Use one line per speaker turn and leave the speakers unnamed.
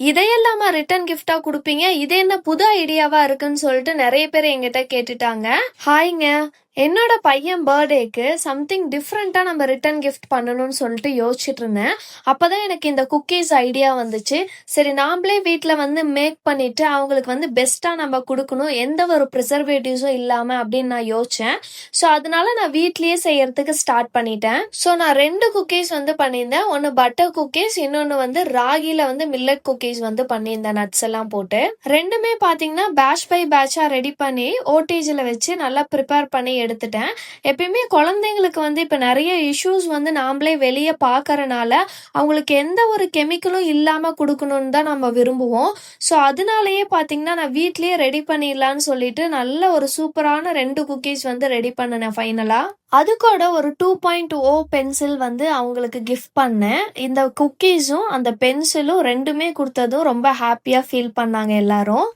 இதையெல்லாமா return கிஃப்டா குடுப்பீங்க? இது என்ன புது ஐடியாவா இருக்குன்னு சொல்லிட்டு நெறைய பேர் என்கிட்ட கேட்டுட்டாங்க. ஹாய்ங்க. என்னோட பையன் பர்த்டேக்கு சம்திங் டிஃப்ரெண்ட்டா நம்ம ரிட்டர்ன் கிஃப்ட் பண்ணணும்னு சொல்லிட்டு யோசிச்சுட்டு இருந்தேன். அப்பதான் எனக்கு இந்த குக்கீஸ் ஐடியா வந்துச்சு. சரி நாமளே வீட்ல வந்து மேக் பண்ணிட்டு அவங்களுக்கு வந்து பெஸ்ட்டா நம்ம குடுக்கணும். எந்த ஒரு ப்ரிசர்வேட்டிவ்ஸும் இல்லாம அப்படின்னு நான் யோசிச்சேன். ஸோ அதனால நான் வீட்லயே செய்யறதுக்கு ஸ்டார்ட் பண்ணிட்டேன். ஸோ நான் 2 குக்கீஸ் வந்து பண்ணியிருந்தேன். ஒன்னு பட்டர் குக்கீஸ், இன்னொன்னு வந்து ராகில வந்து மில்லட் குக்கீஸ் வந்து பண்ணியிருந்தேன் நட்ஸ் எல்லாம் போட்டு. 2மே பாத்தீங்கன்னா பேட்ச் பை பேட்சா ரெடி பண்ணி ஓடிஜில வச்சு நல்லா ப்ரிப்பேர் பண்ணி எடுத்துட்டேன். எப்பயுமே குழந்தைங்களுக்கு வந்து இப்ப நிறைய இஷ்யூஸ் வந்து நாமளே வெளியே பார்க்கறனால அவங்களுக்கு எந்த ஒரு கெமிக்கலும் இல்லாம கொடுக்கணும்னு தான் நம்ம விரும்புவோம். ஸோ அதனாலயே பாத்தீங்கன்னா நான் வீட்லயே ரெடி பண்ணிடலான்னு சொல்லிட்டு நல்ல ஒரு சூப்பரான 2 குக்கீஸ் வந்து ரெடி பண்ணினேன் ஃபைனலா. அது கூட ஒரு 2.0 பென்சில் வந்து அவங்களுக்கு கிஃப்ட் பண்ணேன். இந்த குக்கீஸும் அந்த பென்சிலும் 2மே கொடுத்ததும் ரொம்ப ஹாப்பியா ஃபீல் பண்ணாங்க எல்லாரும்.